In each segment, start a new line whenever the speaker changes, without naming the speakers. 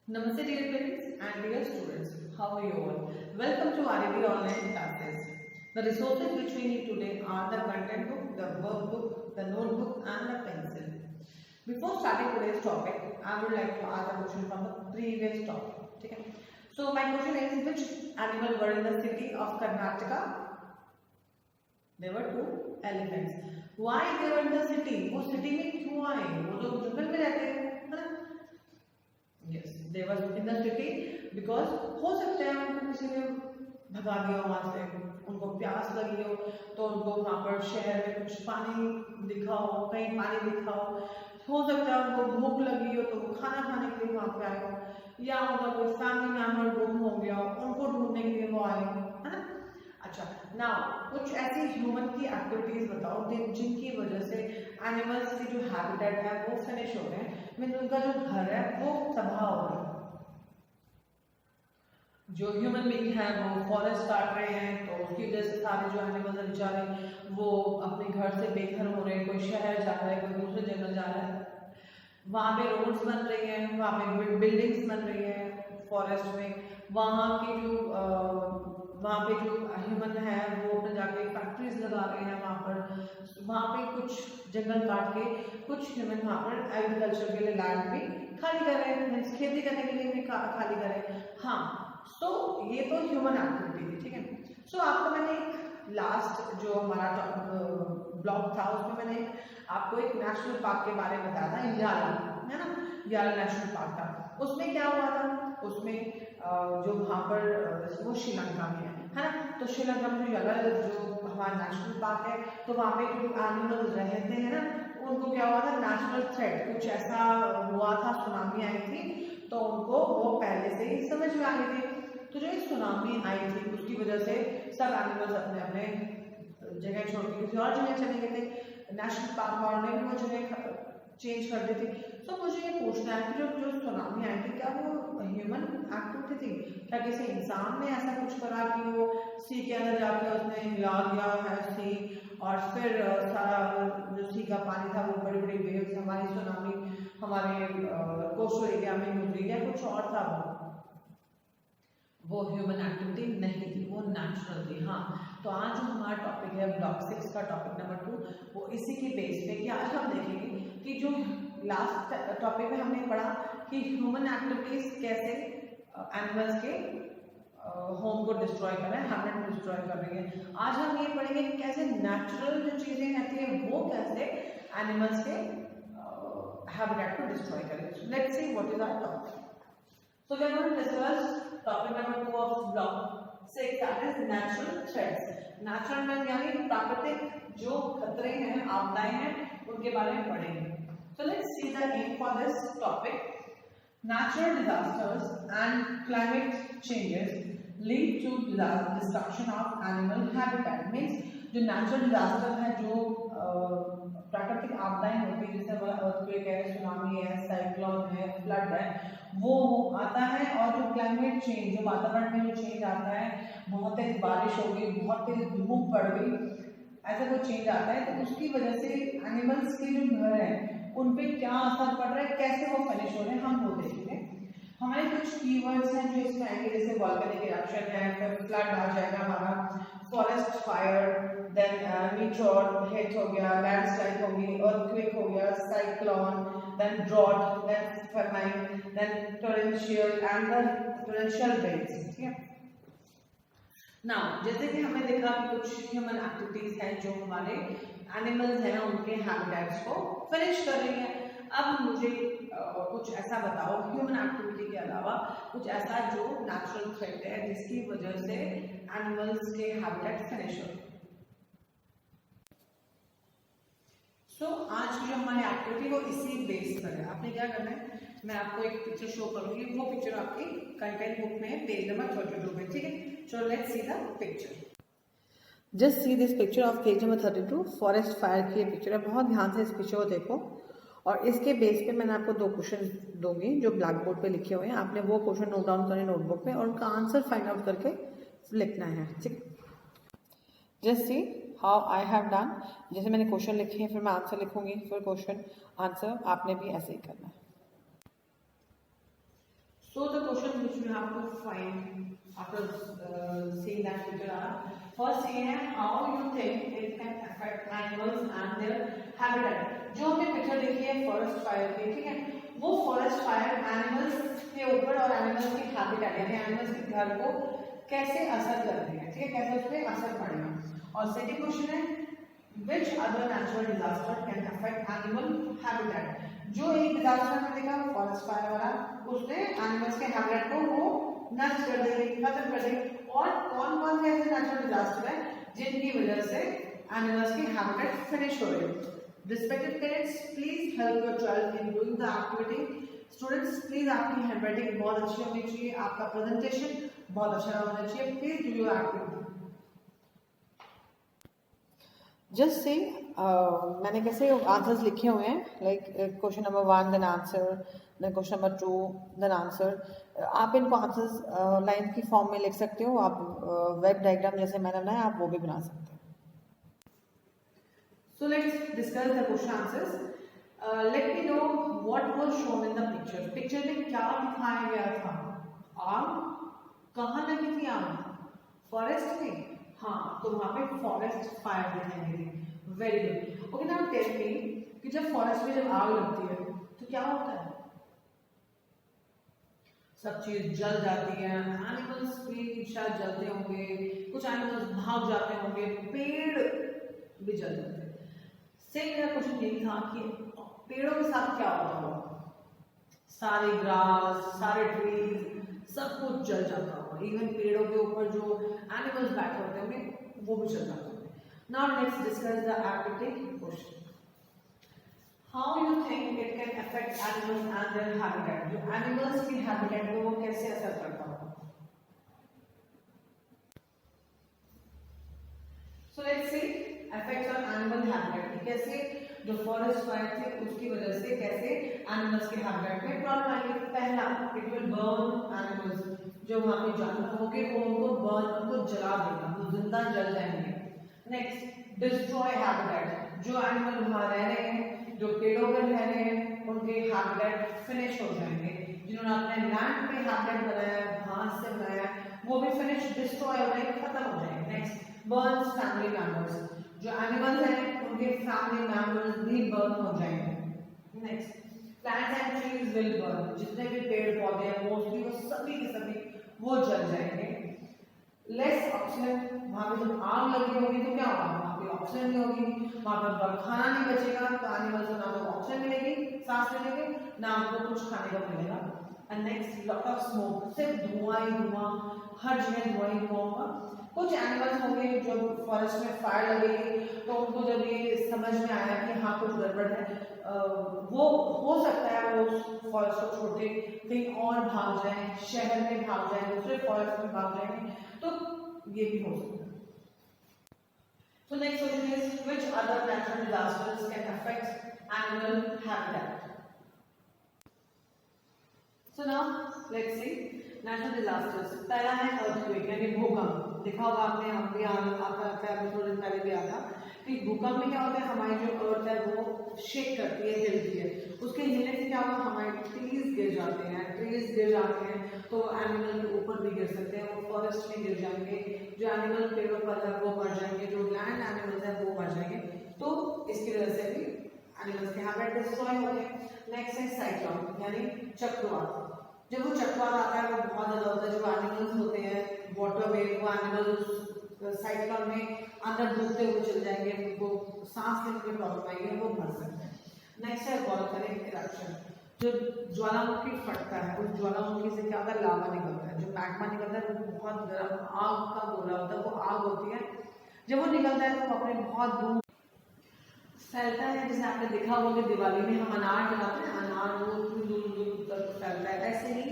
Namaste dear parents and dear students, how are you all? Welcome to RAB online classes. The resources which we need today are the content book, the workbook, the notebook and the pencil. Before starting today's topic, I would like to ask a question from the previous topic. Okay? So my question is, which animal were in the city of Karnataka? There were two elephants. Why they were in the city? वो city में क्यों आए? वो लोग जंगल में रहते हैं, है ना? Yes, they were in the city because हो सकता है उनको किसी ने भगा दिया वहाँ से, उनको प्यास लगी हो तो उनको वहाँ पर शहर में कुछ पानी दिखा हो, कहीं पानी दिखा हो सकता है उनको भूख लगी हो तो वो खाना खाने के लिए वहाँ पे आए हो, या उनका कोई फैमिली मेंबर गुम हो गया हो, उनको ढूंढने के लिए वो आए हो, है ना? अच्छा, नाउ कुछ ऐसी ह्यूमन की एक्टिविटीज बताओ जिनकी वजह से एनिमल्स की जो हैबिटेट है वो फिनिश हो गए, मीन उनका जो घर है वो तबाह हो गया। जो ह्यूमन बीइंग है वो फॉरेस्ट काट रहे हैं तो उसकी वजह से सारे जो एनिमल्स हैं बेचारे वो अपने घर से बेघर हो रहे हैं, कोई शहर जा रहा है, कोई दूसरे जगह जा रहा है, वहाँ पे रोड्स बन रही हैं, वहाँ पे बिल्डिंग्स बन रही हैं फॉरेस्ट में, वहाँ पे जो ह्यूमन है वो अपने जाके फैक्ट्रीज लगा रहे हैं वहाँ पे कुछ जंगल काट के कुछ ह्यूमन वहाँ पर एग्रीकल्चर के लिए लैंड भी खाली कर रहे हैं, खेती करने के लिए भी खाली कर रहे हैं। हाँ, सो ये तो ह्यूमन एक्टिविटी थी, ठीक है। सो आपको मैंने एक लास्ट जो हमारा ब्लॉग था उसमें मैंने आपको एक नेशनल पार्क के बारे में बताया था, याला, है ना, याला नेशनल पार्क था। उसमें क्या हुआ था, उसमें जो वहाँ पर वो श्रीलंका में है ना, तो श्रीलंका में जो याला जो हमारा नेशनल पार्क है तो वहाँ पे जो एनिमल्स रहते हैं ना उनको क्या हुआ था, नेशनल थ्रेट कुछ ऐसा हुआ था, सुनामी आई थी तो उनको वो पहले से ही समझ में आ गई थी। तो जो ये सुनामी आई थी उसकी वजह से सब एनिमल्स अपने अपने जगह छोड़ के किसी और जगह चले गए थे, नेशनल पार्क वालों ने भी वो जगह चेंज कर दी थी। तो मुझे ये पूछना है कि जो सुनामी आई थी क्या वो ह्यूमन एक्टिविटी थी, क्या किसी इंसान ने ऐसा कुछ करा कि वो सी के अंदर जाके उसने हिला दिया है सी और फिर सारा जो सी का पानी था वो बड़ी बड़ी वेव्स हमारी सुनामी हमारे कोस्टल एरिया में गुजरी, या कुछ और था? वो ह्यूमन एक्टिविटी नहीं थी, वो नेचुरल थी। हाँ, तो आज जो हमारा टॉपिक है ब्लॉक 6 का टॉपिक नंबर 2 वो इसी के बेस पे कि आज हम देखेंगे कि जो लास्ट टॉपिक में हमने पढ़ा कि ह्यूमन एक्टिविटीज कैसे एनिमल्स के होम को डिस्ट्रॉय कर रहे हैं, हैबिटेट को डिस्ट्रॉय कर रही है। आज हम ये पढ़ेंगे कि कैसे नेचुरल जो चीजें रहती है वो कैसे एनिमल्स के हैबिटेट को डिस्ट्रॉय करेंगे। Let's see what is our topic. So we are going to discuss topic number 2 of block 6, that is natural threats. Natural में यानी प्राकृतिक जो खतरे हैं, आपदाएं हैं, उनके बारे में पढ़ेंगे। So let's see the aim for this topic. Natural disasters and climate changes lead to destruction of animal habitat. Means जो natural disaster है, जो प्राकृतिक आपदाएं होती है जैसे अर्थक्वेक है, सुनामी है, साइक्लोन है, फ्लड है, वो आता है, और जो क्लाइमेट चेंज जो वातावरण में जो चेंज आता है, बहुत तेज बारिश हो गई, बहुत तेज धूप पड़ गई, ऐसा कोई चेंज आता है तो उसकी वजह से एनिमल्स के जो घर हैं उन पे क्या असर पड़ रहा है, कैसे वो फिनिश हो रहे हैं, हम वो देखेंगे। हमारे कुछ कीवर्ड्स हैं जो इसमें आएंगे, जैसे वॉल्केनिक इरप्शन है, फिर फ्लड आ जाएगा हमारा, forest fire, then meteor hit हो गया, लैंडस्लाइड होगी, अर्थक्वेक हो गया, cyclone, then drought, then famine, then torrential and the torrential rains, ठीक है। Now जैसे कि हमने देखा कि कुछ ह्यूमन एक्टिविटीज हैं जो हमारे एनिमल्स हैं उनके हैबिटेट्स को फिनिश कर रही हैं। अब मुझे कुछ ऐसा बताओ ह्यूमन एक्टिविटी के अलावा कुछ ऐसा जो नेचुरल थ्रेट है जिसकी वजह से एनिमल्स के हैबिटेट फिनिश हो। आज की जो हमारी एक्टिविटी वो इसी बेस पर है। आपने क्या करना है, मैं आपको एक पिक्चर शो करूंगी, वो पिक्चर आपकी कंटेंट बुक में पेज नंबर 32 में, ठीक है। So let's see the picture. Just see this picture of page number 32, forest fire की पिक्चर है। बहुत ध्यान से इस पिक्चर को देखो और इसके बेस पे मैंने आपको 2 क्वेश्चन दूंगी जो ब्लैक बोर्ड पे लिखे हुए हैं। आपने वो क्वेश्चन नोट डाउन करने नोटबुक पे और उनका आंसर फाइंड आउट करके लिखना है, ठीक। Just see how I have done. जैसे मैंने क्वेश्चन लिखे हैं फिर मैं आंसर लिखूंगी, फिर क्वेश्चन आंसर, आपने भी ऐसे ही करना है। So the question which we have to find after seeing that picture are, first ये है how you think it can affect animals and their habitat. जो हमने पिक्चर देखी है फॉरेस्ट फायर की, ठीक है, वो फॉरेस्ट फायर एनिमल्स के ऊपर और एनिमल्स के हैबिटेट यानी एनिमल्स के घर को कैसे असर करती है, ठीक है, कैसे उस पर असर पड़ेगा। और सेकंड क्वेश्चन है which other natural disaster can affect animal habitat. जो एक डिजास्टर में देखा फॉरेस्ट फायर वाला, उसने एनिमल्स के हैबिटेट को वो नष्ट कर देगी, खत्म कर देगी। और कौन कौन से ऐसे नेचुरल डिजास्टर है जिनकी वजह से एनिमल्स के हैबिटेट फिनिश हो रहे हैं। Respected parents, please help your child in doing the activity. Students, please आपकी हैंडराइटिंग बहुत अच्छी होनी चाहिए, आपका प्रेजेंटेशन बहुत अच्छा होना चाहिए। Please do your activity. Just see मैंने कैसे आंसर्स लिखे हुए हैं, like question number 1 then answer, then question number 2 then answer. आप इनको आंसर्स लाइन की फॉर्म में लिख सकते हो, आप वेब डायग्राम जैसे मैंने बनाया आप वो भी बना सकते हो। So let's discuss the question answers. Let me know what was shown in the picture. Picture में क्या दिखाया गया था? आग। कहाँ लगी थी आग? फॉरेस्ट में। हाँ, तो वहां पे फॉरेस्ट फायर दिखाई गई। Very good. Okay, now tell me कि जब फॉरेस्ट में जब आग लगती है तो क्या होता है? सब चीज जल जाती है, एनिमल्स भी शायद जलते होंगे, कुछ एनिमल्स भाग जाते होंगे, पेड़ भी जल जाते हैं। सेम मेरा क्वेश्चन यही था कि पेड़ों के साथ क्या होगा? सारे ग्रास, सारे ट्रीज, सब कुछ जल जाता होगा। इवन पेड़ों के ऊपर जो एनिमल्स बैठे होते होंगे वो भी जल जाते होंगे। Now let's discuss the activity question. How you think it can affect animals and their habitat? जो animals के habitat को वो कैसे असर करता होगा? So let's see effects on animal habitat. कैसे जो फॉरेस्ट फायर थे उसकी वजह से कैसे एनिमल्स के हैबिटेट में प्रॉब्लम आएगी। पहला, इट विल बर्न एनिमल्स। जो वहां पे जानवर होंगे वो उनको बर्न, उनको जला देगा, वो जिंदा जल जाएंगे। Next, destroy habitat. जो एनिमल वहां रह रहे हैं, जो पेड़ों पर रह रहे हैं, उनके हैबिटेट फिनिश हो जाएंगे। जिन्होंने अपने लैंड पे हैबिटेट बनाया, घास से बनाया, वो भी फिनिश, डिस्ट्रॉय हो जाएंगे, खत्म हो जाएंगे। Next, Burns family members. जो एनिमल्स हैं उनके फैमिली मेंबर्स भी बर्न हो जाएंगे। Next, plants and trees will burn. जितने भी पेड़ पौधे हैं मोस्टली वो सभी के सभी वो जल जाएंगे। Less oxygen. वहां पे जब आग लगी होगी तो क्या होगा? वहां पे ऑक्सीजन नहीं होगी, वहां पर खाना नहीं बचेगा, तो एनिमल्स को ना तो ऑक्सीजन मिलेगी सांस लेने के, ना उनको कुछ खाने को मिलेगा। And next, lot of smoke. सिर्फ धुआं ही धुआं, हर जगह धुआं ही धुआं होगा। कुछ एनिमल्स होंगे जो फॉरेस्ट में फायर लगेगी तो उनको जब ये समझ में आया कि हाँ कुछ गड़बड़ है, वो हो सकता है वो फॉरेस्ट को छोड़ के कहीं और भाग जाए, शहर में भाग जाए, दूसरे फॉरेस्ट में भाग जाएंगे, तो ये भी हो सकता है। So next question is, which other natural disasters can affect animal habitat? So now let's see natural disasters. पहला है earthquake यानी भूकंप। देखा होगा आपने, हम भी आपका थोड़े दिन पहले भी आया कि भूकंप में क्या होता है, हमारी जो अर्थ है वो शेक करती है, हिलती है। उसके हिलने से क्या होगा, हमारे ट्रीज गिर जाते हैं। ट्रीज गिर जाते हैं तो एनिमल के ऊपर भी गिर सकते हैं, वो फॉरेस्ट में गिर जाएंगे। जो एनिमल पेड़ों पर है वो मर जाएंगे, जो लैंड एनिमल्स है वो मर जाएंगे। तो इसकी वजह से भी एनिमल्स के हैबिटेट डिस्ट्रॉय होते हैं। नेक्स्ट है साइक्लोन यानी चक्रवात। जब वो चक्रवात आता है वो बहुत ज्यादा होता है, जो एनिमल्स होते हैं वाटर में, वो एनिमल्स साइक्लोन में अंदर डूबते हुए चल जाएंगे, उनको सांस लेने की प्रॉब्लम आएगी, वो मर सकते हैं। नेक्स्ट है वोल्केनिक इरप्शन। जो ज्वालामुखी फटता है, उस ज्वालामुखी से क्या होता है, लावा निकलता है। जो मैग्मा निकलता है वो बहुत गर्म आग का गोला होता है, वो आग होती है। जब वो निकलता है तो अपने बहुत दूर फैलता है। जैसे आपने देखा होगा कि दिवाली में हम अनार जलाते हैं, अनार वो दूर दूर तक फैलता है, ऐसे ही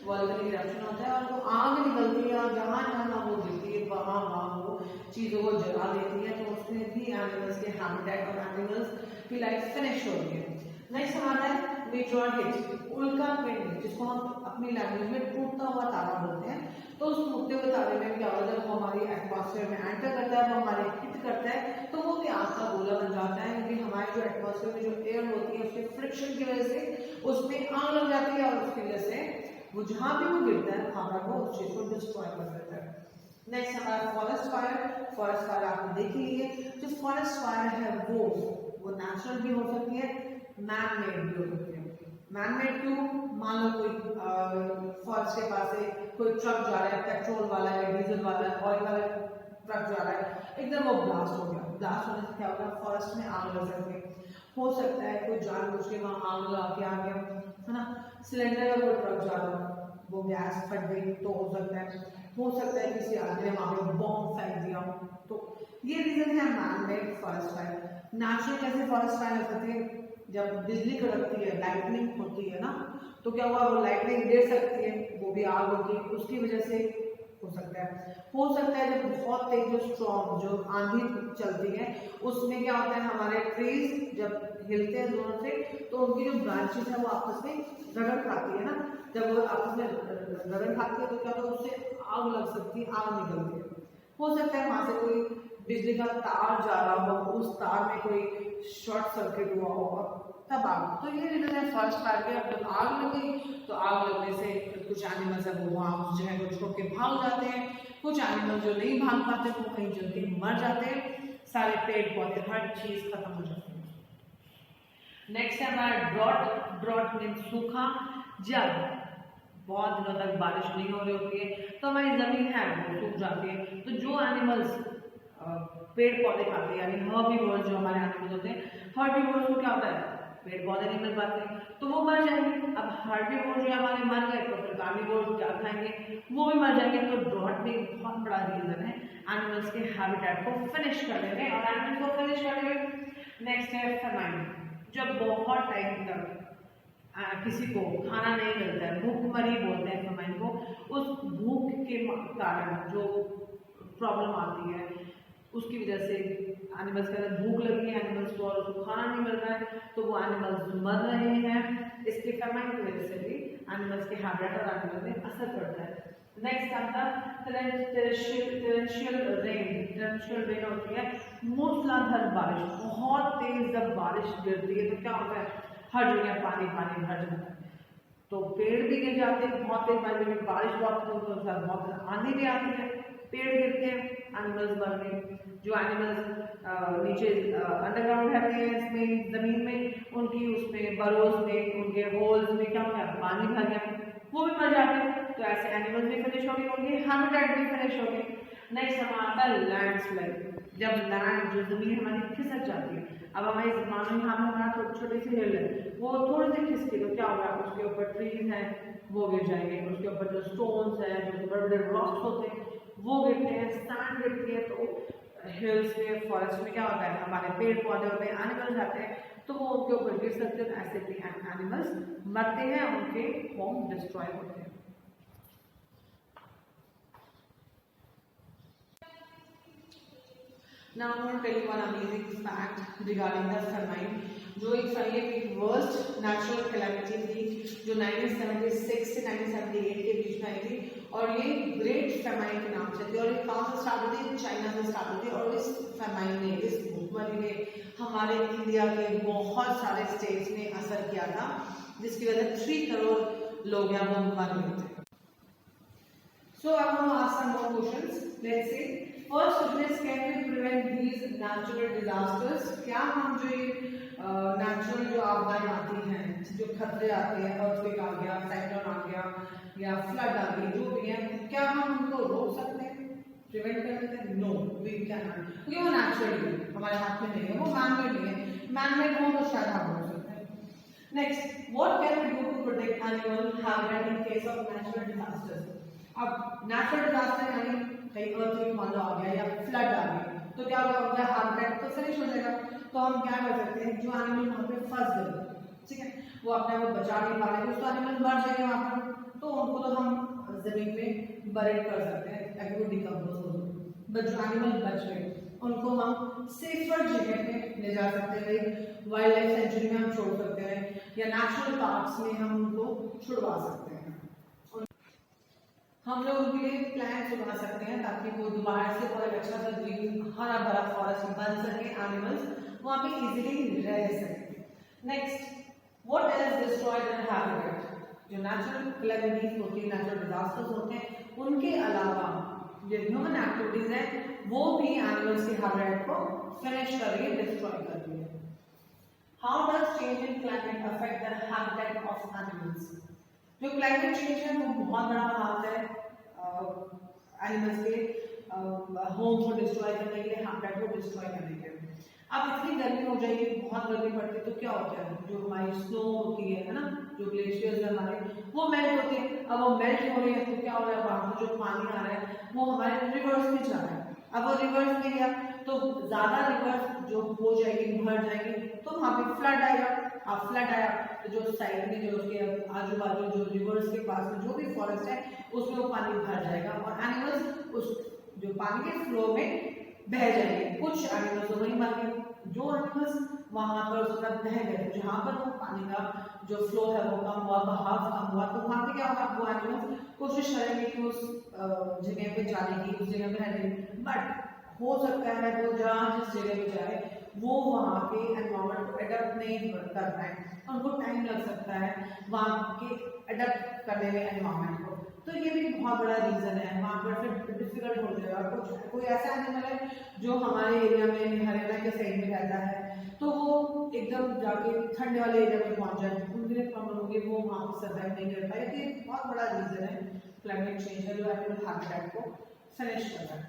वोल्केनिक इरप्शन होता है और वो आग निकलती है और जहाँ जहाँ वो गिरती है वहाँ वो चीज़ों को जला देती है। तो उसमें भी एनिमल्स के हैबिटेट और एनिमल्स की लाइफ फिनिश हो रही है। नेक्स्ट हमारा है मीटरॉइड हिट, उल्का पिंड, जिसको हम अपनी लैंग्वेज में टूटता हुआ तारा बोलते हैं। तो उस टूटते हुए तारे में क्या होता है, जब वो हमारी एटमॉस्फेयर में एंटर करता है, वो हमारे हिट करता है, तो वो भी आग का गोला बन जाता है। क्योंकि हमारे जो एटमॉस्फेयर में जो एयर होती है उसके फ्रिक्शन की वजह से उसमें आग लग जाती है और उसकी वजह से वो जहाँ भी वो गिरता है वहाँ पर वो उस चीज को डिस्ट्रॉय कर देता है। नेक्स्ट हमारा फॉरेस्ट फायर। फॉरेस्ट फायर आपने देख ली है। जो फॉरेस्ट फायर है वो नेचुरल भी हो सकती है, मैन मेड भी हो सकती है। मैन मेड क्यों? मान लो कोई फॉरेस्ट के पास से कोई ट्रक जा रहा है, पेट्रोल वाला है, डीजल वाला है, ऑयल वाला ट्रक जा रहा है, एकदम वो ब्लास्ट हो गया। ब्लास्ट होने से क्या होगा? फॉरेस्ट में आग लग सकती है। हो सकता है कोई जानबूझ के वहां आग लगा के आ गया, है ना। सिलेंडर का कोई ट्रक जा रहा है, वो गैस फट गई तो हो सकता है। हो सकता है किसी आदमी ने वहां पे बॉम्ब फेंक दिया। तो ये रीजन है man made forest fire. Natural कैसे फॉरेस्ट फायर हो सकती है? जब बिजली कड़कती है, लाइटनिंग होती है ना, तो क्या हुआ? वो लाइटनिंग गिर सकती है, वो भी आग होती है, उसकी वजह से हो सकता है। हो सकता है जब बहुत तेज जो स्ट्रॉन्ग जो आंधी चलती है उसमें क्या होता है, हमारे ट्रीज जब हिलते हैं जोर से तो उनकी जो ब्रांचेस है वो आपस में रगड़ खाती है ना। जब वो आपस में रगड़ खाती है तो क्या होता है? उससे आग लग सकती है, आग निकलती है। हो सकता है वहां से कोई बिजली का तार जा रहा हो, उस तार में कोई शॉर्ट सर्किट हुआ होगा, तब आग। तो ये रीजन है फॉरेस्ट फायर के। अब जब आग लगी तो आग लगने से कुछ एनिमल्स है वो वहाँ उस जगह को छोड़ के भाग जाते हैं। कुछ एनिमल जो नहीं भाग पाते वो कहीं जल्दी मर जाते हैं। सारे पेड़ पौधे हर चीज खत्म हो जाती है। नेक्स्ट है हमारा ड्रॉट। ड्रॉट मीन्स सूखा। जब बहुत दिनों तक बारिश नहीं हो रही होती है तो हमारी जमीन है वो सूख जाती है। तो जो एनिमल्स पेड़ पौधे खाते हैं, यानी हर्बीवोर्स जो हमारे एनिमल्स होते हैं, हर्बीवोर्स को क्या होता है? पेड़ पौधे नहीं मिल पाते तो वो मर जाएंगे। अब हर्बीवोर्स जो हमारे मर गए तो फिर कार्निवोर्स क्या खाएंगे? वो भी मर जाएंगे। तो ड्रॉट भी बहुत बड़ा रीजन है एनिमल्स के हैबिटेट को फिनिश करने में और एनिमल्स को फिनिश करने में। नेक्स्ट है फेमाइन। जब बहुत टाइम तक किसी को खाना नहीं मिलता है, भूखमरी बोलते हैं फेमाइन को, उस भूख के कारण जो प्रॉब्लम आती है उसकी वजह से एनिमल्स के अंदर भूख लगी है एनिमल्स को और उसको खाना नहीं मिल रहा है तो वो एनिमल्स मर रहे हैं। इसके फेमाइन की वजह से भी एनिमल्स के हैबिटेट और एनिमल में असर पड़ता है। नेक्स्ट आता टोरेंशियल रेन। टोरेंशियल रेन होती है मूसलाधार बारिश। बहुत तेज जब बारिश गिरती है तो क्या होता है? हर जगह पानी पानी भर जाता है तो पेड़ भी गिर जाते हैं। बहुत तेज बारिश बहुत आंधी भी आती है, पेड़ गिरते हैं, एनिमल्स मर गए। जो एनिमल्स नीचे अंडरग्राउंड रहते हैं इसमें जमीन में, उनकी उसमें बरोज में उनके होल्स में क्या होता है? पानी भर गया, वो भी मर जाते हैं। तो ऐसे एनिमल्स भी फिनिश हो गए, उनके हैबिटेट भी फिनिश हो गए। नेक्स्ट हमारा आता है लैंडस्लाइड। जब लैंड जो जमीन हमारी खिसक जाती है, अब हमारी मानो यहाँ पर हमारा छोटी सी हिल है वो थोड़ी सी खिसकी तो क्या होगा? उसके ऊपर ट्रीज हैं वो गिर जाएंगे, उसके ऊपर जो स्टोन्स हैं जो बड़े बड़े रॉक्स होते हैं वो गिरते हैं, सैंड गिरती है। तो हिल्स में फॉरेस्ट में क्या होता है? हमारे पेड़ पौधे होते हैं, एनिमल्स आते हैं तो वो उनके ऊपर गिर सकते हैं। ऐसे भी एनिमल्स मरते हैं, उनके होम डिस्ट्रॉय होते हैं। Now I'm going to tell you one amazing fact regarding the famine. जो एक वर्स्ट नेचुरल कैलेमिटी थी जो 1976 से 1978 के बीच में आई थी और ये ग्रेट फेमाइन के नाम से थी। और ये कहाँ से स्टार्ट हुई थी? चाइना से स्टार्ट हुई थी। और इस फेमाइन ने, इस भूखमरी ने हमारे इंडिया के बहुत सारे स्टेट्स में असर किया था जिसकी वजह से 3 करोड़ लोग यहाँ वो मर गए थे। So I'm going to ask some more questions. Let's see. First question is, can we prevent these natural disasters? क्या हम जो नेचुरल जो आपदाएं आती हैं, जो खतरे आते हैं, अर्थक्वेक आ गया, साइक्लोन आ गया या फ्लड आ गई, जो भी है, क्या हम उनको रोक सकते हैं, प्रिवेंट कर सकते हैं? नो, वी कैन नॉट, क्योंकि वो नेचुरल है, हमारे हाथ में नहीं है, वो मैन मेड नहीं है। मैन मेड हो तो शायद हम रोक सकते हैं। Next, what can we do to protect animal habitat in case of natural disasters? अब नेचुरल डिजास्टर यानी कहीं अर्थक्वेक मान लो आ गया या फ्लड आ गई तो क्या होगा? उनका हैबिटेट तो फिनिश हो जाएगा। तो हम क्या कर सकते हैं? जो एनिमल वहाँ पे फंस गए, ठीक है, वो अपने आप को बचा नहीं पा रहे, उसको एनिमल मर जाएंगे वहाँ पर, तो उनको तो हम जमीन में बरेड कर सकते हैं ताकि वो डिकम्पोज हो जाए। बट जो एनिमल बच गए उनको हम सेफर जगह पे ले जा सकते हैं, वाइल्ड लाइफ सेंचुरी में हम छोड़ सकते हैं या नेशनल पार्क्स में हम उनको छुड़वा सकते हैं। हम लोग उनके लिए प्लान बना सकते हैं ताकि वो दोबारा से बहुत अच्छा सा ग्रीन हरा भरा फॉरेस्ट बन सके, एनिमल्स वहाँ पे इजीली रह सके। Next, what else destroy their habitat? जो नेचुरल कैलेमिटीज होती है, नेचुरल डिजास्टर्स होते हैं, उनके अलावा जो ह्यूमन एक्टिविटीज है वो भी एनिमल्स के हैबिटेट को फिनिश कर रही है, डिस्ट्रॉय कर रही है। How does change in climate affect the habitat of animals? जो क्लाइमेट चेंज है वो बहुत बड़ा हाथ है एनिमल्स के होम को डिस्ट्रॉय करने के लिए, हैबिटेट को डिस्ट्रॉय करने के लिए। अब इतनी गर्मी हो जाएगी, बहुत गर्मी पड़ती है, तो क्या होता है, जो हमारी स्नो होती है ना, जो ग्लेशियर्स है हमारे, वो मेल्ट होती है। अब वो मेल्ट हो रही है तो क्या हो रहा है, वहां से जो पानी आ रहा है वो हमारे रिवर्स में जा रहा है। अब वो रिवर्स में गया तो ज्यादा रिवर्स जो हो जाएगी, भर जाएगी, तो वहां पे फ्लड आएगा। अब फ्लड आया तो जो साइड में, जो उसके आजू बाजू जो रिवर्स के पास में जो भी फॉरेस्ट है उसमें वो पानी भर जाएगा और एनिमल्स उस जो पानी के फ्लो में बह जाएंगे। कुछ एनिमल्स तो वहीं मर गए, जो एनिमल्स वहां पर उस तरफ बह गए, जहां पर वो पानी का जो फ्लो है वो कम हुआ, बहाव कम हुआ, तो वहां पे क्या होगा, वो एनिमल्स कोशिश करेंगे कि उस जगह पे जाने की, उस जगह पे रहने की। बट हो सकता है वो जहाँ जिस जगह पे जाए वो वहाँ के एनवायरनमेंट को अडप्ट नहीं कर पाए, उनको टाइम लग सकता है वहाँ के अडप्ट करने में एनवायरनमेंट को। तो ये भी बहुत बड़ा रीजन है, वहाँ पर फिर डिफिकल्ट हो जाएगा। कुछ कोई ऐसा एनिमल है जो हमारे एरिया में, हरियाणा के साइड में रहता है, तो वो एकदम जाके ठंडे वाले एरिया में पहुंच जाए, उनके लिए प्रॉब्लम होगी, वो वहाँ पर सर्वाइव नहीं कर पाए। तो ये बहुत बड़ा रीजन है क्लाइमेट चेंज है, जो एनिमल हैबिटेट को फिनिश कर रहा है।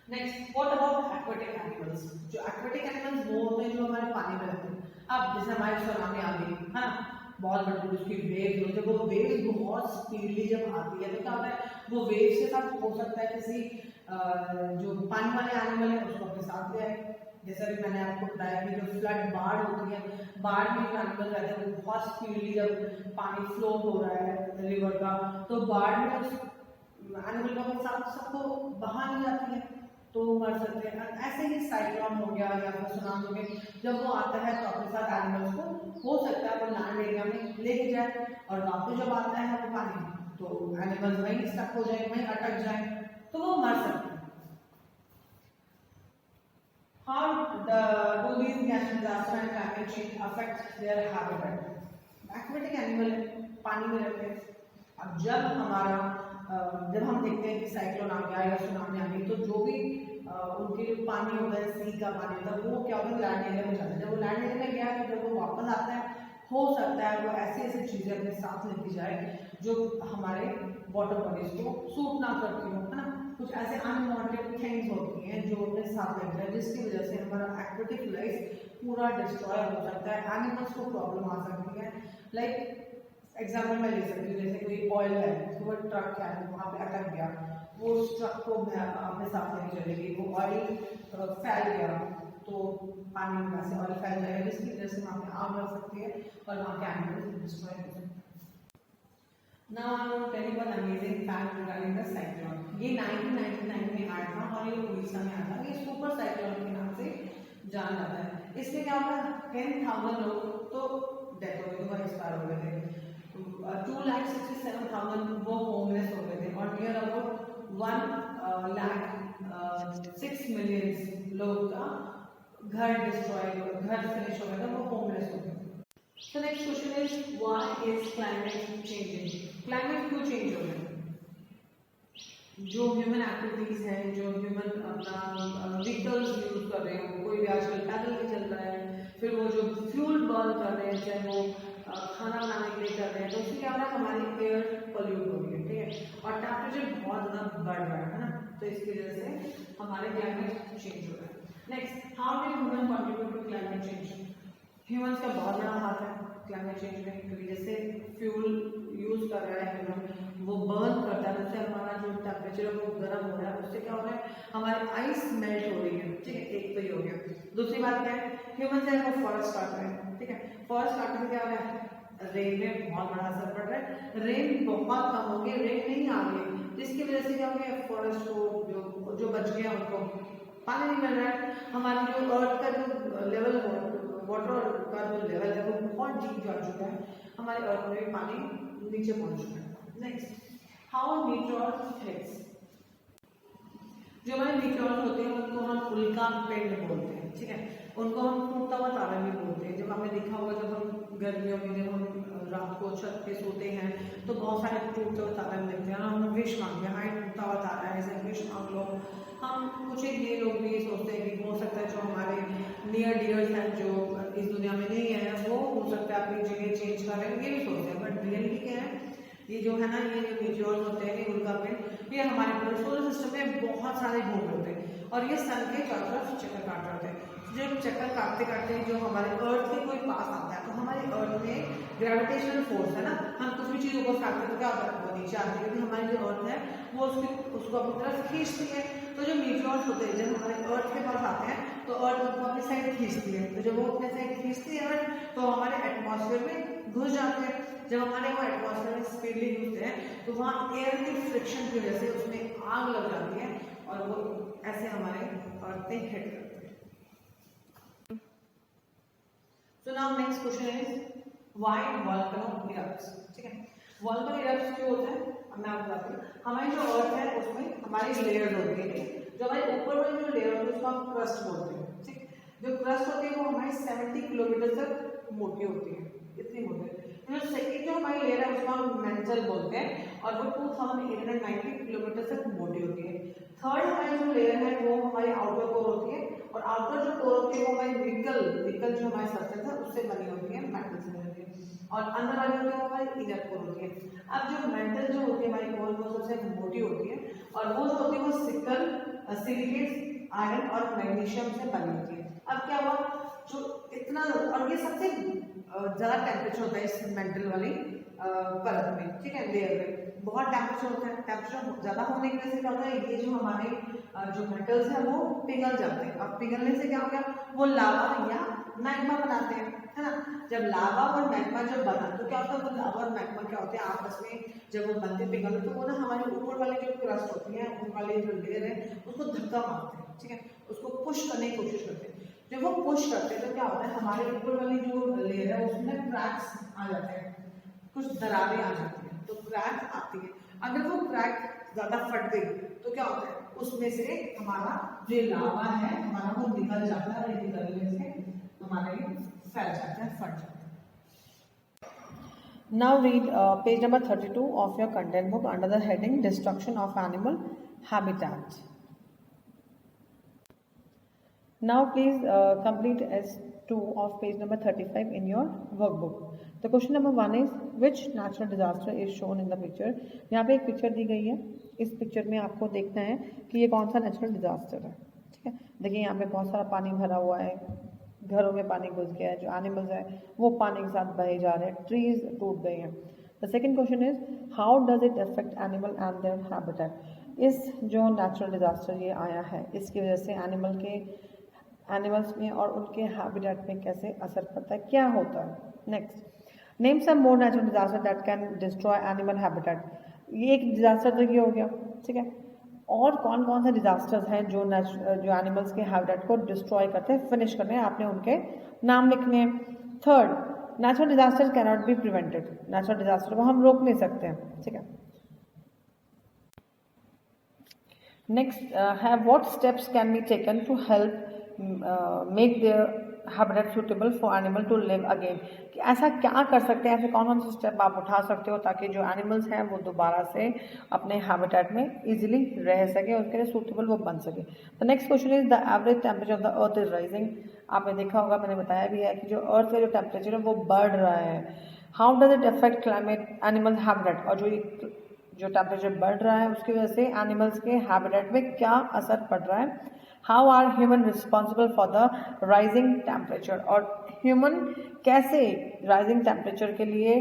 Next, what about aquatic animals? जो एक्वेटिक एनिमल्स वो होते हैं जो हमारे पानी में रहते हैं। अब जैसे हमारे सुनामी आ गई है ना, बहुत बड़ी उसकी वेव्स होती है, वो वेव्स बहुत स्पीडली जब आती है तो क्या होता है, वो वेव्स के साथ हो सकता है किसी जो पानी वाले एनिमल है उसको अपने साथ ले आए। जैसा भी मैंने आपको बताया कि जो फ्लड, बाढ़ होती है, बाढ़ में जो एनिमल रहते हैं वो बहुत स्पीडली जब पानी फ्लो हो रहा है रिवर का, तो बाढ़ में उस एनिमल का साथ सबको बहा नहीं जाती है तो मर सकते हैं। ऐसे ही साइक्लोन हो गया या फिर सुनामी हो गया, जब वो आता है तो अपने साथ एनिमल्स को हो सकता है वो लैंड एरिया में लेके जाए, और वापस जब आता है वो पानी तो एनिमल्स वहीं स्टक हो जाए, वहीं अटक जाए, तो वो मर सकते हैं। How do these natural disasters and climate change affect their habitat? Aquatic animal पानी में रहते हैं। अब जब हमारा जब हम देखते हैं कि साइक्लोन आ गया या सुनामी आ गई, तो जो भी उनके जो पानी होता है, सी का पानी होता है, वो क्या होता है, लैंड एरिया में जाता है। जब वो लैंड एरिया में गया तो जब वो वापस आता है, हो सकता है वो ऐसी ऐसी चीजें अपने साथ लेके जाए जो हमारे वाटर बॉडीज को सूट ना करती हो, है ना। कुछ ऐसे अनवांटेड थिंग्स होती हैं जो अपने साथ लेके जाए, जिसकी वजह से हमारा एक्वेटिक लाइफ पूरा डिस्ट्रॉय हो सकता है, एनिमल्स को प्रॉब्लम आ सकती है। लाइक एग्जाम्पल मैं ले सकती हूँ, जैसे कोई ऑयल है तो वो ट्रक क्या है वहाँ पे अटक गया, वो उस ट्रक को अपने साथ लेके चलेगी, वो ऑयल फैल गया तो पानी में से ऑयल फैल जाएगा, जिसकी वजह से वहाँ पे आग लग सकती है और वहाँ के एनिमल्स डिस्ट्रॉय हो सकते हैं। Now I will tell you one amazing fact regarding the cyclone. ये 1999 में आया था और ये उड़ीसा में आया था। ये सुपर साइक्लोन के नाम से जाना जाता है। इसमें क्या होगा, 10,000 लोग तो डेथ हो गए थे, वो एक्सपायर हो गए थे। 2,67,000 वो होमलेस हो गए थे और नियर अबाउट 1,06,000,000 लोग का घर डिस्ट्रॉय, घर फिनिश हो गया था, वो होमलेस हो गए। So next question is, why is climate changing? Climate क्यों चेंज हो रहा है? जो ह्यूमन एक्टिविटीज है, जो ह्यूमन अपना व्हीकल्स यूज कर रहे हो, कोई भी आजकल पैदल नहीं चल रहा है, फिर वो जो फ्यूल बर्न कर रहे हैं, चाहे वो खाना बनाने के लिए कर रहे हैं, तो उससे क्या हो रहा है, हमारी एयर पोल्यूट हो रही है, ठीक है, और टेम्परेचर बहुत ज़्यादा बढ़ रहा है ना, तो इसकी वजह से हमारे क्लाइमेट चेंज हो रहा है। Next, how do human contribute to climate change? Humans का बहुत बड़ा हाथ है क्लाइमेट चेंज में, क्योंकि जैसे फ्यूल यूज कर रहा है ह्यूमन, वो बर्न करता है, उससे हमारा जो टेम्परेचर है वो गर्म हो रहा है, उससे क्या हो रहा है, हमारी आइस मेल्ट हो रही है, ठीक है, एक तो ये हो गया। दूसरी बात क्या है, ह्यूमन है वो फॉरेस्ट काट रहे हैं, ठीक है, फॉरेस्ट काटने से क्या हो रहा है, रेन में बहुत बड़ा असर पड़ रहा है, रेन बहुत कम हो गई, रेन नहीं आ रही, जिसकी वजह से क्या हो गया, फॉरेस्ट को जो बच गया उनको पानी नहीं मिल रहा है, हमारी जो अर्थ का जो लेवल वाटर का जो लेवल है वो बहुत डीप जा चुका है, हमारे अर्थ में पानी नीचे पहुंच चुका है। Next, how meteors hits? जो हमारे मीटोर्स होते हैं उनको हम उल्का पिंड बोलते हैं, ठीक है। उनको हम टूटता हुआ तारा भी बोलते हैं। जब आपने देखा होगा जब हम गर्मियों में जब हम रात को छत पे सोते हैं तो बहुत सारे टूटते हुए तारे हम देखते हैं, हम विश मांगते हैं, हाई टूटता हुआ तारा है, ऐसे विश मांग लो। हम कुछ एक ये लोग भी सोचते हैं कि हो सकता है जो हमारे नियर डियर्स हैं जो इस दुनिया में नहीं है वो हो सकता है अपनी जगह चेंज कर रहे हैं, ये भी सोचते हैं। बट रियलिटी क्या है, ये जो है ना, ये जो मीटियोर्स होते हैं, उनका पिंड ये हमारे पूरे सोलर सिस्टम में बहुत सारे घूम होते हैं और ये सन के चारों तरफ चक्कर काट रहे होते हैं। जब चक्कर काटते काटते जो हमारे अर्थ के कोई पास आता है तो हमारे अर्थ में ग्रेविटेशनल फोर्स है ना, हम कुछ भी चीज़ ऊपर काटते तो क्या होता है, वो नीचे आती है, क्योंकि हमारी जो अर्थ है वो उसको अपनी तरफ खींचती है। तो जो मीटियोर्स होते हैं जब हमारे अर्थ के पास आते हैं तो अर्थ उनको अपनी साइड खींचती है, तो जब वो अपने साइड खींचती है तो हमारे एटमॉस्फेयर में घुस जाते हैं। जब हमारे वो एटमॉस्फेयर में स्पीडली घुसते हैं तो वहाँ एयर की फ्रिक्शन की वजह से उसमें आग लग जाती है और वो ऐसे हमारे अर्थ पे हिट करते हैं। So now next question is why volcano erupts? ठीक है, वॉल्केनो इरप्ट्स क्यों होता है, अब मैं आपको बताती हूँ। हमारी जो अर्थ है उसमें हमारी लेयर्स होती है, जो हमारे ऊपर वाली जो लेयर होती है उसको हम क्रस्ट बोलते हैं। ठीक, जो क्रस्ट होती है वो हमारी 70 किलोमीटर तक मोटी होती है, इतनी मोटी है। जो सेकंड जो हमारी लेयर है उसको हम मेंटल बोलते हैं और वो 2890 किलोमीटर तक मोटी होती है। थर्ड हमारी जो लेयर है वो हमारी आउटर कोर होती है और आउटर जो कोर होती है वो हमारी निकल जो हमारी सरफेस है उससे बनी होती है, मेटल से बनी होती है। और अंदर वाली होती है वो हमारी इनर कोर होती है। अब जो मेटल जो होती है हमारी कोर वो सबसे मोटी होती है और वो जो होती है वो सिलिकेट, आयरन और मैग्नीशियम से बनी होती है। अब क्या हुआ, जो इतना और ये सबसे ज़्यादा टेम्परेचर होता है इस मेंटल वाली परत में, ठीक है, लेयर में बहुत टेम्परेचर होता है। टेम्परेचर ज़्यादा होने की वजह से क्या होता है, ये जो हमारे जो मेटल्स हैं वो पिघल जाते हैं। अब पिघलने से क्या हो गया, वो लावा या मैग्मा बनाते हैं, है ना। जब लावा और मैग्मा जब बना तो क्या होता है, वो लावा और मैग्मा क्या होते हैं आपस में जब वो बनते पिघलते तो वो ना हमारे ऊपर वाली जो क्रस्ट होती है ऊपर वाली जो लेयर है उसको धक्का मारते हैं, ठीक है, उसको पुश करने की कोशिश करते हैं। जब वो पुश करते हैं तो क्या होता है, हमारे ऊपर वाली जो लेयर है उसमें क्रैक्स आ जाते हैं, कुछ दरारें आ जाती हैं, तो क्रैक आती है। अगर वो क्रैक ज्यादा फट गई तो क्या होता है, उसमें से हमारा जो लावा है हमारा वो निकल जाता है और निकलने से हमारे फैल जाता है, फट जाता है। Now read page number 32 of your content book under the heading Destruction of Animal Habitat. Now please complete S2 of page number 35 in your workbook. The question number 1 is which natural disaster is shown in the picture? यहाँ पे एक picture दी गई है, इस picture में आपको देखना है कि ये कौन सा नेचुरल डिजास्टर है। ठीक है, देखिए यहाँ पे बहुत सारा पानी भरा हुआ है, घरों में पानी घुस गया है, जो एनिमल्स है वो पानी के साथ बहे जा रहे हैं, ट्रीज टूट गई हैं। The second question is how does it affect animal and their habitat? इस जो नेचुरल डिजास्टर ये आया है इसकी वजह से एनिमल्स में और उनके हैबिटेट में कैसे असर पड़ता है, क्या होता है। Next, name some more natural disaster that can destroy animal habitat. ये एक डिजास्टर तो ये हो गया, ठीक है, और कौन कौन से डिजास्टर्स हैं जो एनिमल्स के हैबिटेट को डिस्ट्रॉय करते हैं, फिनिश करते हैं, आपने उनके नाम लिखने हैं। Third, natural disaster can not be prevented, natural disaster को हम रोक नहीं सकते हैं, ठीक है। नेक्स्ट है what steps can be taken to help make their habitat suitable for animal to live again, कि ऐसा क्या कर सकते हैं, ऐसे कौन कौन से स्टेप आप उठा सकते हो ताकि जो एनिमल्स हैं वो दोबारा से अपने हैबिटेट में इजीली रह सके, उसके लिए सूटेबल वो बन सके। The next question is the average temperature of the earth is rising. आपने देखा होगा, मैंने बताया भी है कि जो अर्थ का जो टेम्परेचर है वो बढ़ रहा है। How does it affect climate animal habitat, और जो टेम्परेचर बढ़ रहा है उसकी वजह से एनिमल्स के हैबिटेट में क्या असर पड़ रहा है। How are human responsible for the rising temperature, और ह्यूमन कैसे राइजिंग टेम्परेचर के लिए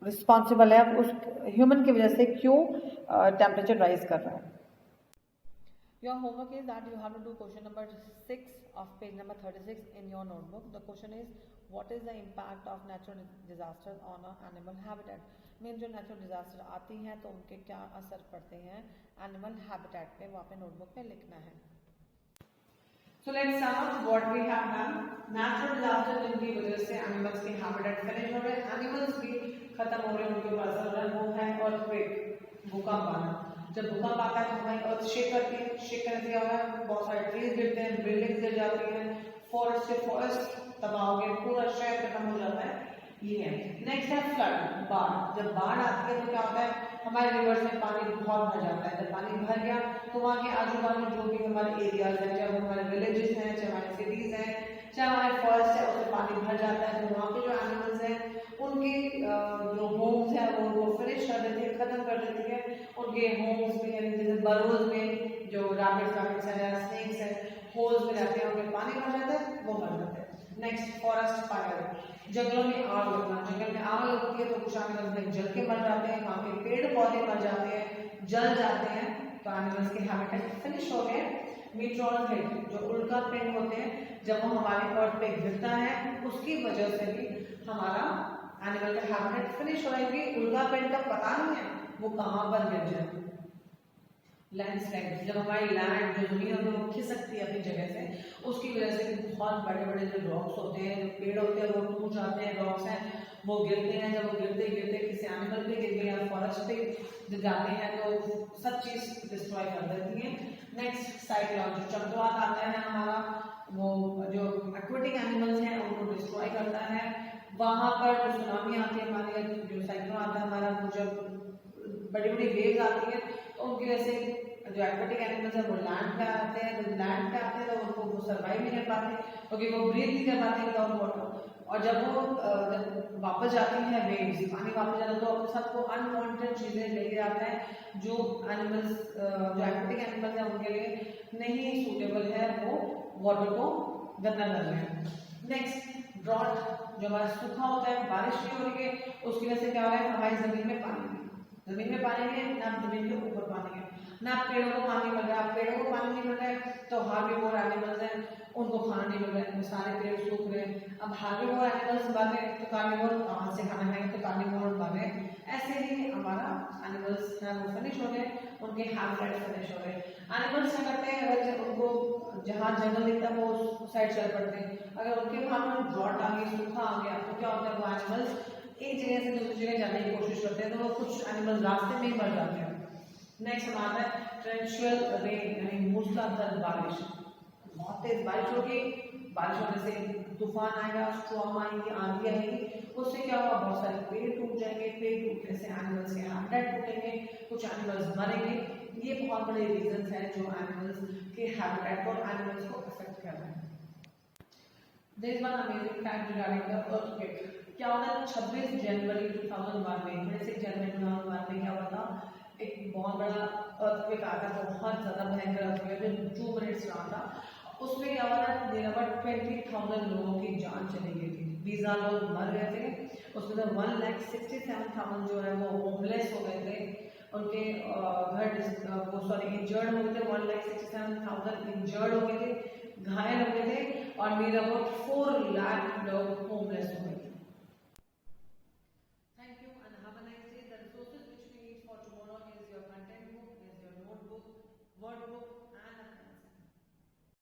रिस्पॉन्सिबल है, उस ह्यूमन की वजह से क्यों टेम्परेचर राइज कर रहा है। Your homework is that you have to do question number 6 of page number 36 in your notebook. The question is what is the impact of natural disasters on an animal habitat? Mean जो natural disaster आती हैं तो उनके क्या असर पड़ते हैं animal habitat पे, वो आपने नोटबुक में लिखना है। So let's sum up what we have done. Natural disaster जिनकी वजह से एनिमल्स के हैबिटेट फिनिश हो रहे हैं, एनिमल्स भी खत्म हो रहे हैं, उनके ऊपर असर हो रहा है, वो है अर्थक्वेक, भूकंप आना। जब भूकंप आता है तो हमारी अर्थ शेक करती है, शेक करने से क्या होगा, बहुत सारे ट्रीज गिरते हैं, बिल्डिंग्स गिर जाती हैं, फॉरेस्ट से फॉरेस्ट तबाह हो गया, पूरा शहर खत्म हो जाता है। ये है। नेक्स्ट है फ्लड, बाढ़। जब बाढ़ आती है तो क्या होता है, हमारे रिवर्स में पानी बहुत भर जाता है। जब पानी भर गया तो वहाँ के आजू बाजू जो भी हमारे एरियाज हैं, चाहे हमारे विलेजेस हैं, चाहे हमारे सिटीज हैं, चाहे हमारे फॉरेस्ट है, उसमें पानी भर जाता है। तो वहाँ के जो एनिमल्स हैं उनके जो होम्स है वो उनको फिनिश कर देती है, खत्म कर देती है। उनके होम्स में यानी जैसे बरोज में जो रैबिट्स है या स्नेक्स है, होल्स में रहते हैं, उनमें पानी भर जाता है, वो मर जाते हैं। नेक्स्ट फॉरेस्ट फायर, जंगलों में आग लगना। जंगल में आग लगती है तो कुछ एनिमल्स जल के मर जाते हैं, वहाँ के पेड़ पौधे मर जाते हैं, जल जाते हैं, तो एनिमल्स के हैबिटेट फिनिश हो गए। मीटरॉल हिट, जो उल्का पिंड होते हैं, जब वो हमारे अर्थ पे गिरता है उसकी वजह से भी हमारा एनिमल का हैबिटेट फिनिश हो जाएगी। उल्का पिंड का पता नहीं है वो कहाँ पर गिर जाए। लैंडस्लाइड, जब हमारी लैंड जो जमीन है वो खिसकती है अपनी जगह से, उसकी वजह से बहुत बड़े बड़े जो रॉक्स होते हैं, जो पेड़ होते हैं, वो टूट जाते हैं, रॉक्स हैं वो गिरते हैं। जब वो गिरते गिरते किसी एनिमल पे गिर गए या फॉरेस्ट पे जब जाते हैं तो सब चीज डिस्ट्रॉय कर देती है। नेक्स्ट साइक्लोन, जो चक्रवात आता है हमारा, वो जो एक्वेटिक एनिमल्स हैं उनको डिस्ट्रॉय करता है। वहां पर जो सुनामी आती है हमारे, जो साइक्लोन आता है हमारा, वो जब बड़ी बड़ी वेव्स आती है तो उनकी वजह से जो एक्वेटिक एनिमल्स है वो लैंड पे आते हैं। जब लैंड पे आते हैं तो उनको वो सर्वाइव नहीं कर पाते क्योंकि वो ब्रीथ नहीं कर पाते विदाउट वाटर। और जब वो जब वापस जाती है वेव्स, पानी वापस जाता है तो अपने साथ वो अनवांटेड चीजें लेके आता है जो एनिमल्स जो एक्वेटिक एनिमल्स है उनके लिए नहीं सूटेबल है, वो वाटर को गंदा कर रहे हैं। नेक्स्ट ड्रॉट, जो हमारा सूखा होता है, बारिश नहीं हो रही है, उसकी वजह से क्या हो रहा है, हमारी जमीन में पानी नहीं है, ना जमीन के ऊपर पानी है, ना पेड़ों को पानी मिल रहा है। पेड़ों को पानी नहीं मिल रहा है तो हार्बिवोर एनिमल्स हैं उनको खाना नहीं मिल रहा है, सारे पेड़ सूख रहे हैं। अब हार्बिवोर एनिमल्स मर रहे हैं तो कार्निवोर कहाँ से खाना खाएंगे, तो कार्निवोर मर रहे हैं। ऐसे ही हमारा एनिमल्स हैं वो फिनिश हो गए, उनके हैबिटेट फिनिश हो गए। एनिमल्स क्या करते हैं, अगर उनको जहाँ जंगल दिखता है वो उस साइड चल पड़ते हैं। अगर उनके वहां पर ड्रॉट आ गई, सूखा आ गया, तो क्या होता है, वो एनिमल्स एक जगह से दूसरी जगह जाने की कोशिश करते हैं, तो वो कुछ एनिमल्स रास्ते में ही मर जाते हैं। नेक्स्ट हमारा है टॉरेंशियल रेन, यानी मूसलाधार बारिश। बहुत तेज बारिश होगी, बारिश होने से तूफान आएगा, स्ट्रॉम आएंगे, आंधी आएगी, उससे क्या होगा, बहुत सारे पेड़ टूट जाएंगे। पेड़ टूटने से एनिमल्स के हैबिटेट टूटेंगे, कुछ एनिमल्स मरेंगे। ये बहुत बड़े रीजंस हैं जो एनिमल्स के हैबिटेट और एनिमल्स को अफेक्ट कर रहे हैं। There is one amazing fact regarding the earthquake. क्या होता है, 26 जनवरी 2001 में, 26 जनवरी 2001 में क्या हुआ था, एक बहुत बड़ा earthquake आया था, बहुत ज्यादा भयंकर earthquake जो 2 मिनट्स रहा था। उसमें क्या हुआ था, नियर 20,000 लोगों की जान चली गई थी, 20,000 लोग मर गए थे। उसमें से 1,67,000 जो है वो होमलेस हो गए थे, उनके घर वो सॉरी इंजर्ड हो गए थे। 1,67,000 इंजर्ड हो गए थे, घायल हो गए थे, और नियर अबाउट 4 लाख लोग होमलेस हो गए थे। Thank you and have a nice day. The resources which we need for tomorrow is your content book, is your notebook, word book,